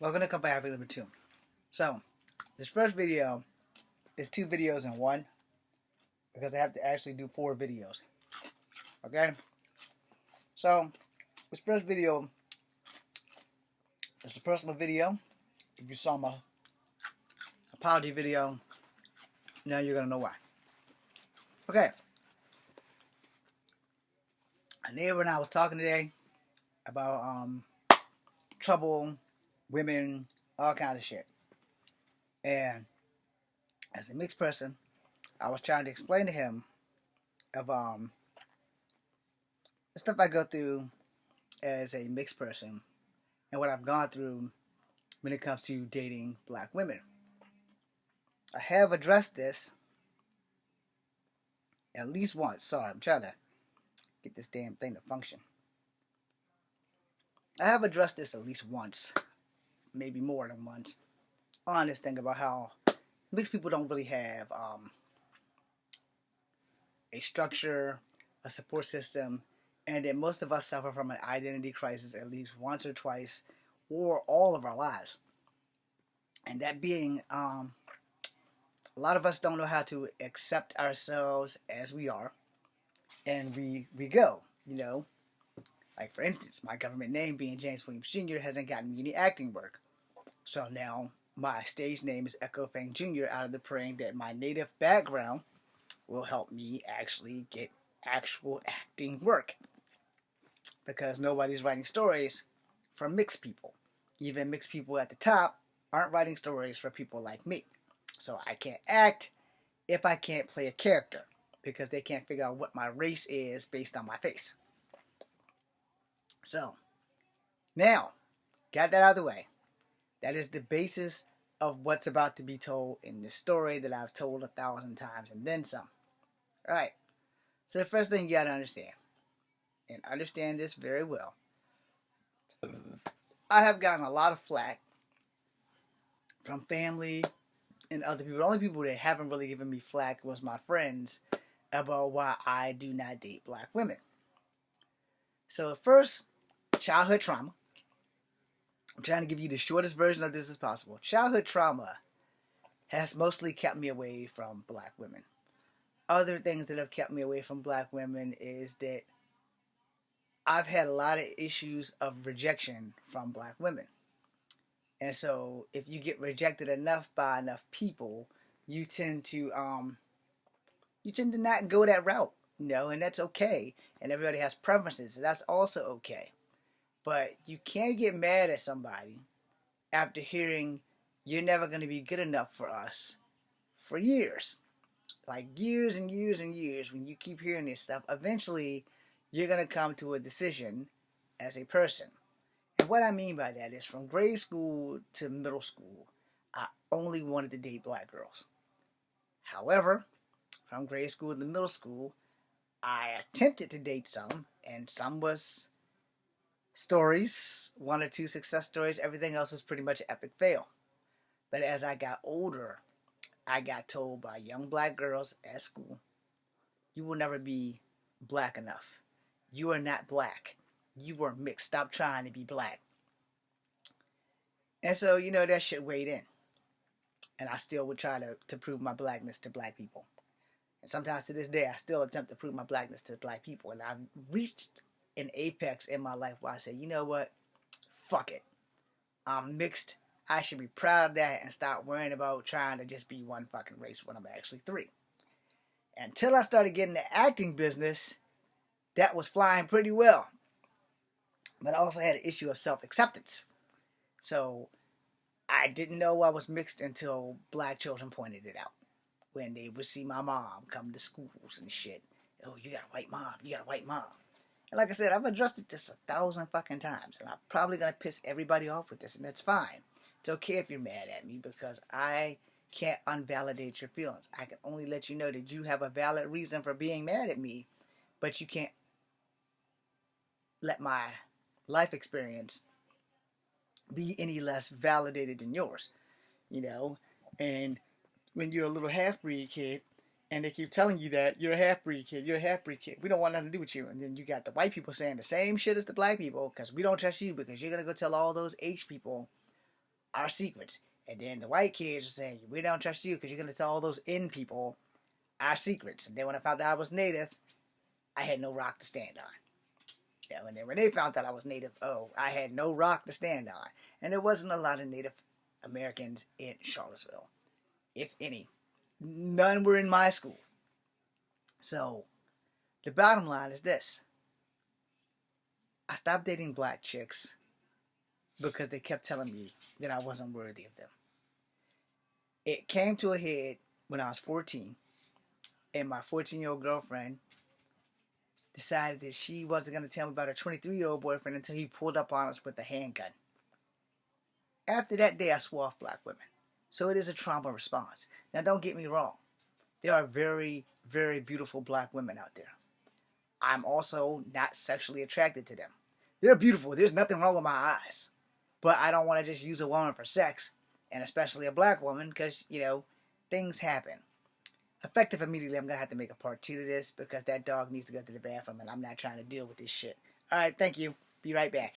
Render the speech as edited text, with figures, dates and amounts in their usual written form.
Welcome to Company Africa number 2. So, this first video is 2 videos in one because I have to actually do 4 videos. Okay? So, this first video is a personal video. If you saw my apology video, now you're going to know why. Okay. A neighbor and I was talking today about trouble, women, all kinds of shit. And as a mixed person, I was trying to explain to him of the stuff I go through as a mixed person and what I've gone through when it comes to dating black women. I have addressed this at least once. Sorry, I'm trying to get this damn thing to function. I have addressed this at least once, maybe more than once, on this thing about how mixed people don't really have a structure, a support system, and that most of us suffer from an identity crisis at least once or twice or all of our lives. And that being, a lot of us don't know how to accept ourselves as we are, and we go, you know. Like, for instance, my government name being James Williams Jr. hasn't gotten me any acting work. So now my stage name is Echo Fang Jr. out of the praying that my native background will help me actually get actual acting work. Because nobody's writing stories for mixed people. Even mixed people at the top aren't writing stories for people like me. So I can't act if I can't play a character. Because they can't figure out what my race is based on my face. So, now, got that out of the way. That is the basis of what's about to be told in this story that I've told 1,000 times and then some. Alright, so the first thing you gotta understand, and understand this very well, I have gotten a lot of flack from family and other people. The only people that haven't really given me flack was my friends about why I do not date black women. So first, childhood trauma. I'm trying to give you the shortest version of this as possible. Childhood trauma has mostly kept me away from black women. Other things that have kept me away from black women is that I've had a lot of issues of rejection from black women. And so if you get rejected enough by enough people, you tend to not go that route, you know, and that's okay. And everybody has preferences, so that's also okay. But you can't get mad at somebody after hearing you're never going to be good enough for us for years. Like years and years and years. When you keep hearing this stuff, eventually you're going to come to a decision as a person. And what I mean by that is from grade school to middle school, I only wanted to date black girls. However, from grade school to middle school, I attempted to date some, and some was stories, 1 or 2 success stories. Everything else was pretty much an epic fail. But as I got older, I got told by young black girls at school, you will never be black enough. You are not black. You are mixed. Stop trying to be black. And so, you know, that shit weighed in. And I still would try to prove my blackness to black people. And sometimes to this day, I still attempt to prove my blackness to black people. And I've reached an apex in my life where I say, you know what? Fuck it. I'm mixed. I should be proud of that and stop worrying about trying to just be one fucking race when I'm actually 3. Until I started getting the acting business, that was flying pretty well. But I also had an issue of self-acceptance. So I didn't know I was mixed until black children pointed it out. When they would see my mom come to schools and shit. Oh, you got a white mom. You got a white mom. And like I said, I've addressed this 1,000 fucking times. And I'm probably going to piss everybody off with this. And that's fine. It's okay if you're mad at me because I can't invalidate your feelings. I can only let you know that you have a valid reason for being mad at me. But you can't let my life experience be any less validated than yours. You know? And when you're a little half-breed kid, and they keep telling you that you're a half-breed kid, we don't want nothing to do with you. And then you got the white people saying the same shit as the black people, because we don't trust you, because you're going to go tell all those H people our secrets. And then the white kids were saying, we don't trust you because you're going to tell all those in people our secrets. And then when I found out I was Native, I had no rock to stand on. Yeah, and then when they found out I was Native, I had no rock to stand on. And there wasn't a lot of Native Americans in Charlottesville, if any. None were in my school. So, the bottom line is this. I stopped dating black chicks because they kept telling me that I wasn't worthy of them. It came to a head when I was 14, and my 14-year-old girlfriend decided that she wasn't going to tell me about her 23-year-old boyfriend until he pulled up on us with a handgun. After that day, I swore off black women. So it is a trauma response. Now, don't get me wrong. There are very, very beautiful black women out there. I'm also not sexually attracted to them. They're beautiful. There's nothing wrong with my eyes. But I don't want to just use a woman for sex, and especially a black woman, because, things happen. Effective immediately, I'm going to have to make a part 2 to this because that dog needs to go to the bathroom, and I'm not trying to deal with this shit. All right, thank you. Be right back.